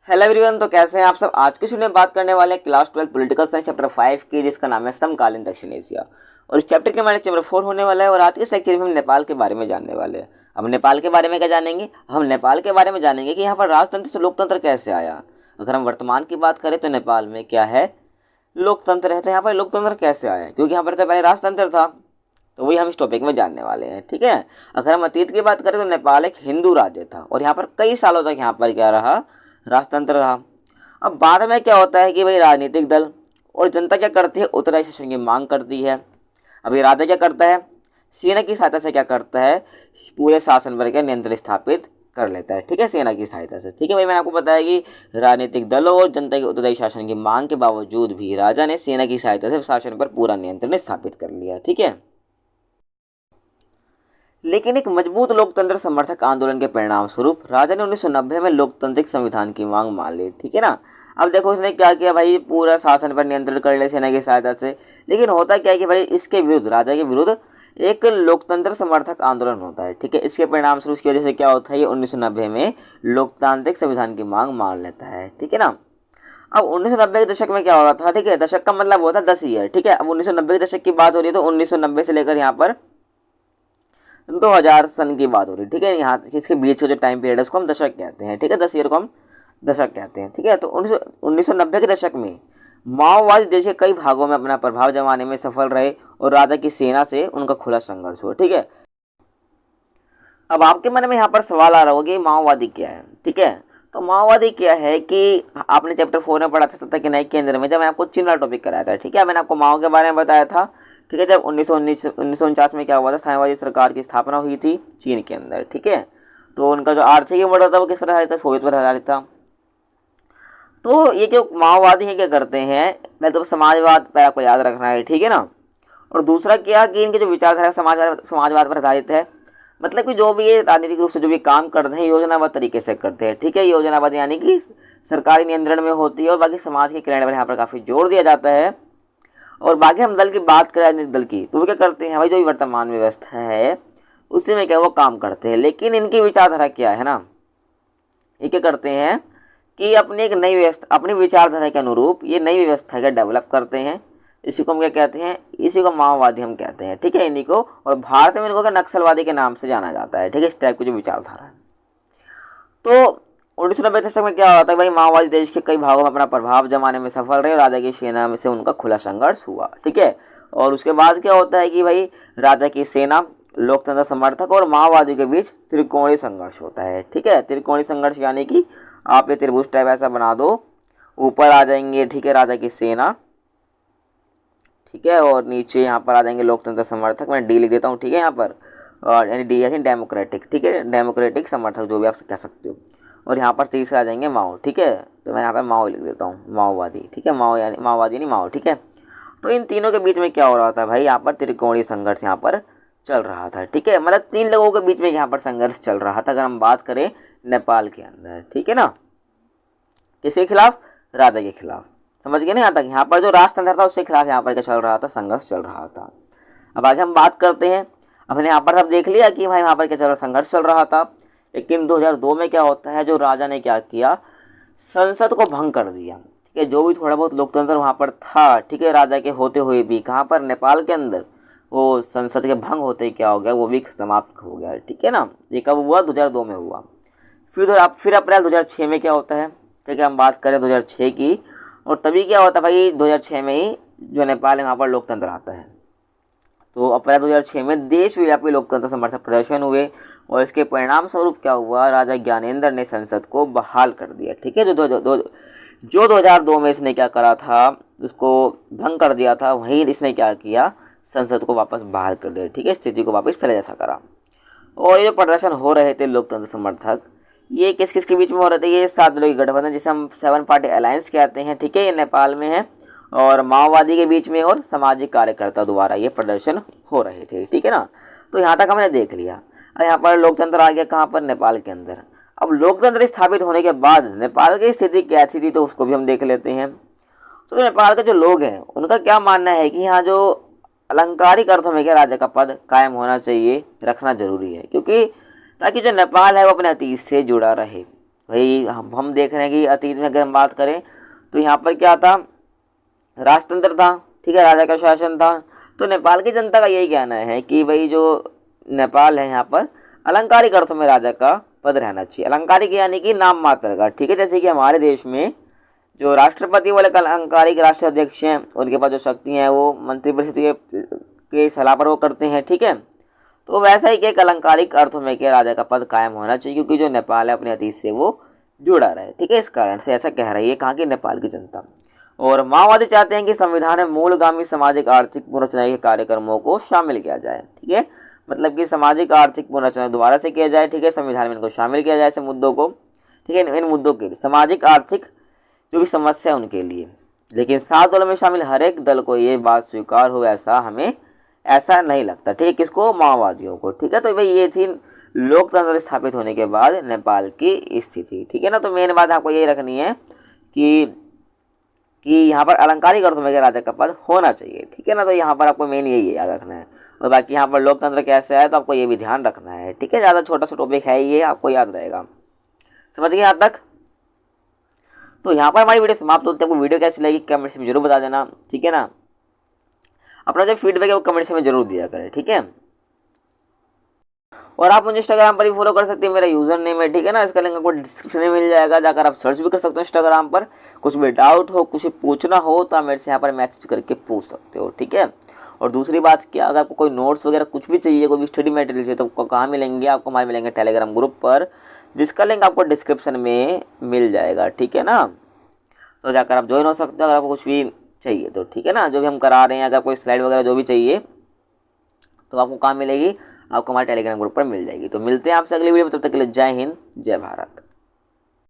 Hello everyone, तो कैसे हैं आप सब। आज की वीडियो में बात करने वाले हैं क्लास 12 पॉलिटिकल साइंस चैप्टर 5 की, जिसका नाम है समकालीन दक्षिण एशिया। और इस चैप्टर के हमारे चैप्टर 4 होने वाला है। और आज के सेक्शन में हम नेपाल के बारे में जानने वाले हैं। हम नेपाल के बारे में क्या जानेंगे? हम नेपाल के बारे में जानेंगे कि यहाँ पर राजतंत्र से लोकतंत्र कैसे आया। अगर हम वर्तमान की बात करें तो नेपाल में क्या है, लोकतंत्र है। तो यहाँ पर लोकतंत्र कैसे आया, क्योंकि यहाँ पर तो पहले राजतंत्र था। तो वही हम इस टॉपिक में जानने वाले हैं, ठीक है। अगर हम अतीत की बात करें तो नेपाल एक हिंदू राज्य था और यहाँ पर कई सालों तक यहाँ पर क्या रहा, राजतंत्र रहा। अब बाद में क्या होता है कि भाई राजनीतिक दल और जनता क्या करती है, उत्तराधिकारी शासन की मांग करती है। अभी राजा क्या करता है, सेना की सहायता से क्या करता है, पूरे शासन पर क्या नियंत्रण स्थापित कर लेता है, ठीक है, सेना की सहायता से। ठीक है भाई, मैंने आपको बताया कि राजनीतिक दलों और जनता के उत्तरदायी शासन की मांग के बावजूद भी राजा ने सेना की सहायता से शासन पर पूरा नियंत्रण स्थापित कर लिया, ठीक है। लेकिन एक मजबूत लोकतंत्र समर्थक आंदोलन के परिणाम स्वरूप राजा ने 1990 में लोकतांत्रिक संविधान की मांग मान ली, ठीक है ना। अब देखो उसने क्या किया भाई, पूरा शासन पर नियंत्रण कर लिया सेना की सहायता से। लेकिन होता क्या है कि भाई इसके विरुद्ध, राजा के विरुद्ध एक लोकतंत्र समर्थक आंदोलन होता है, ठीक है। इसके परिणाम स्वरूप उसकी वजह से क्या होता है, ये 1990 में लोकतांत्रिक संविधान की मांग मान लेता है, ठीक है ना। अब 1990 के दशक में क्या हो रहा था, ठीक है, दशक का मतलब होता है 10 ईयर, ठीक है। अब 1990 के दशक की बात हो रही है, तो 1990 से लेकर यहाँ पर 2000 सन की बात हो रही है, ठीक है। यहाँ इसके बीच का जो टाइम पीरियड है उसको हम दशक कहते हैं, ठीक है। 10 ईयर को हम दशक कहते हैं, ठीक है। तो 1990 के दशक में माओवादी देश के कई भागों में अपना प्रभाव जमाने में सफल रहे और राजा की सेना से उनका खुला संघर्ष हुआ, ठीक है। अब आपके मन में यहाँ पर सवाल आ रहा होगा कि माओवादी क्या है, ठीक है। तो माओवादी क्या है कि आपने चैप्टर 4 में पढ़ा था सत्ता के नए केंद्र में, जब मैंने आपको चीन वाला टॉपिक कराया था, ठीक है। मैंने आपको माओ के बारे में बताया था, ठीक है। जब 1949 में क्या हुआ था, साम्यवादी सरकार की स्थापना हुई थी चीन के अंदर, ठीक है। तो उनका जो आर्थिक मॉडल था वो किस पर आधारित था, सोवियत पर आधारित था। तो ये जो माओवादी है क्या करते हैं, पहले तो समाजवाद पर आपको याद रखना है, ठीक है ना। और दूसरा क्या कि इनके जो विचारधारा समाजवाद पर आधारित है। मतलब कि जो भी ये राजनीतिक रूप से जो भी काम करते हैं योजनाबद्ध तरीके से करते हैं, ठीक है। योजनाबद्ध यानी कि सरकारी नियंत्रण में होती है और बाकी समाज के कल्याण पर यहाँ पर काफ़ी जोर दिया जाता है। और बाकी हम दल की बात करें, राजनीतिक दल की, तो वो क्या करते हैं भाई, जो वर्तमान व्यवस्था है उसी में क्या वो काम करते हैं। लेकिन इनकी विचारधारा क्या है ना, ये क्या करते हैं कि अपनी एक नई व्यवस्था, अपनी विचारधारा के अनुरूप ये नई व्यवस्था का डेवलप करते हैं। इसी को हम क्या कहते हैं, इसी को माओवादी हम कहते हैं, ठीक है, इन्हीं को। और भारत में इनको क्या नक्सलवादी के नाम से जाना जाता है, ठीक है, इस टाइप की जो विचारधारा है। तो 1990 दशक में क्या होता है भाई, माओवादी देश के कई भागों में अपना प्रभाव जमाने में सफल रहे, राजा की सेना में से उनका खुला संघर्ष हुआ, ठीक है। और उसके बाद क्या होता है कि भाई राजा की सेना, लोकतंत्र समर्थक और माओवादी के बीच त्रिकोणीय संघर्ष होता है, ठीक है। त्रिकोणीय संघर्ष यानी कि आप ये त्रिभुज टाइप ऐसा बना दो, ऊपर आ जाएंगे, ठीक है, राजा की सेना, ठीक है, और नीचे यहाँ पर आ जाएंगे लोकतंत्र समर्थक। मैं डी लिख देता हूँ, ठीक है, यहाँ पर, और यानी डी यानी डेमोक्रेटिक, ठीक है, डेमोक्रेटिक समर्थक जो भी आप कह सकते हो। और यहाँ पर तीसरा आ जाएंगे माओ, ठीक है। तो मैं यहाँ पर माओ लिख देता हूँ, माओवादी, ठीक है, माओ यानी माओवादी नहीं माओ, ठीक है। तो इन तीनों के बीच में क्या हो रहा था भाई, यहाँ पर त्रिकोणीय संघर्ष यहाँ पर चल रहा था, ठीक है। मतलब 3 लोगों के बीच में यहाँ पर संघर्ष चल रहा था, अगर हम बात करें नेपाल के अंदर, ठीक है ना। किसके खिलाफ, राजा के खिलाफ, समझ गए ना यहाँ तक। यहाँ पर जो राजतंत्र था उसके खिलाफ यहाँ पर क्या चल रहा था, संघर्ष चल रहा था। अब आगे हम बात करते हैं, अपने यहाँ पर सब देख लिया कि भाई यहाँ पर क्या चल रहा, संघर्ष चल रहा था। लेकिन 2002 में क्या होता है, जो राजा ने क्या किया, संसद को भंग कर दिया, ठीक है। जो भी थोड़ा बहुत लोकतंत्र वहाँ पर था, ठीक है, राजा के होते हुए भी, कहाँ पर, नेपाल के अंदर, वो संसद के भंग होते ही क्या हो गया, वो भी समाप्त हो गया, ठीक है ना। ये कब हुआ, 2002 में हुआ। फिर अप्रैल 2006 में क्या होता है, ठीक है, हम बात करें 2006 की। और तभी क्या होता है भाई, 2006 में ही जो नेपाल है वहाँ पर लोकतंत्र आता है। तो अप्रैल 2006 में देशव्यापी लोकतंत्र समर्थक प्रदर्शन हुए और इसके परिणाम स्वरूप क्या हुआ, राजा ज्ञानेंद्र ने संसद को बहाल कर दिया, ठीक है। जो 2002 में इसने क्या करा था, उसको भंग कर दिया था, वहीं इसने क्या किया, संसद को वापस बहाल कर दिया, ठीक है, स्थिति को वापस पहले जैसा करा। और ये जो प्रदर्शन हो रहे थे लोकतंत्र समर्थक, ये किस किस के बीच में हो रहे थे, ये 7 दलों की गठबंधन जिसे हम 7 पार्टी अलायंस कहते हैं, ठीक है, ये नेपाल में है। और माओवादी के बीच में और सामाजिक कार्यकर्ता द्वारा ये प्रदर्शन हो रहे थे, ठीक है ना। तो यहाँ तक हमने देख लिया। अब यहाँ पर लोकतंत्र आ गया कहाँ पर, नेपाल के अंदर। अब लोकतंत्र स्थापित होने के बाद नेपाल की स्थिति कैसी थी, तो उसको भी हम देख लेते हैं। तो नेपाल के जो लोग हैं उनका क्या मानना है कि यहाँ जो अलंकारिक अर्थों में क्या राजा का पद कायम होना चाहिए, रखना जरूरी है, क्योंकि ताकि जो नेपाल है वो अपने अतीत से जुड़ा रहे, भाई हम देख रहे हैं कि अतीत में अगर हम बात करें तो यहाँ पर क्या था, राजतंत्र था, ठीक है, राजा का शासन था। तो नेपाल की जनता का यही कहना है कि भाई जो नेपाल है यहाँ पर अलंकारिक अर्थों में राजा का पद रहना चाहिए। अलंकारिक यानी कि नाम मात्र का, ठीक है। जैसे कि हमारे देश में जो राष्ट्रपति वाले अलंकारिक राष्ट्राध्यक्ष हैं, उनके पास जो शक्तियाँ हैं वो मंत्रिपरिषद के सलाह पर वो करते हैं, ठीक है। तो वैसा ही कि एक अलंकारिक अर्थों में क्या राजा का पद कायम होना चाहिए, क्योंकि जो नेपाल है अपने अतीत से वो जुड़ा रहे, ठीक है। इस कारण से ऐसा कह रही है कहाँ की नेपाल की जनता। और माओवादी चाहते हैं कि संविधान में मूलगामी सामाजिक आर्थिक पुनर्रचना के कार्यक्रमों को शामिल किया जाए, ठीक है। मतलब कि सामाजिक आर्थिक पुनर्रचना दोबारा से किया जाए, ठीक है, संविधान में इनको शामिल किया जाए ऐसे मुद्दों को, ठीक है। इन मुद्दों के लिए सामाजिक आर्थिक जो भी समस्या है उनके लिए, लेकिन 7 दलों में शामिल हर एक दल को ये बात स्वीकार हो ऐसा हमें ऐसा नहीं लगता, ठीक है। किसको? माओवादियों को, ठीक है। तो भाई ये थी लोकतंत्र स्थापित होने के बाद नेपाल की स्थिति, ठीक है ना। तो मेन बात आपको यही रखनी है कि यहाँ पर अलंकारिक अर्थों में राजा का पद होना चाहिए, ठीक है ना। तो यहाँ पर आपको मेन यही याद रखना है। और बाकी यहाँ पर लोकतंत्र कैसे है तो आपको ये भी ध्यान रखना है, ठीक है। ज़्यादा छोटा सा टॉपिक है ये, आपको याद रहेगा। समझ गए यहाँ तक? तो यहाँ पर हमारी वीडियो समाप्त होती है। आपको वीडियो कैसी लगी कमेंट्स में जरूर बता देना, ठीक है ना। अपना जो फीडबैक है वो कमेंट्स में जरूर दिया करें, ठीक है। और आप मुझे इंस्टाग्राम पर भी फॉलो कर सकते हैं, मेरा यूजर नेम है, ठीक है ना। इसका लिंक आपको डिस्क्रिप्शन में मिल जाएगा, जाकर आप सर्च भी कर सकते हो इंस्टाग्राम पर। कुछ भी डाउट हो, कुछ पूछना हो तो आप मेरे से यहाँ पर मैसेज करके पूछ सकते हो, ठीक है। और दूसरी बात क्या, अगर आपको कोई नोट्स वगैरह कुछ भी चाहिए, कोई भी स्टडी मटेरियल चाहिए तो आपको कहाँ मिलेंगे? आपको हमारे मिलेंगे टेलीग्राम ग्रुप पर, जिसका लिंक आपको डिस्क्रिप्शन में मिल जाएगा, ठीक है ना। तो जाकर आप ज्वाइन हो सकते हो अगर आपको कुछ भी चाहिए तो, ठीक है ना। जो भी हम करा रहे हैं, अगर कोई स्लाइड वगैरह जो भी चाहिए तो आपको कहाँ मिलेगी? आपको हमारे टेलीग्राम ग्रुप पर मिल जाएगी। तो मिलते हैं आपसे अगली वीडियो में, तब तक के लिए जय हिंद, जय भारत।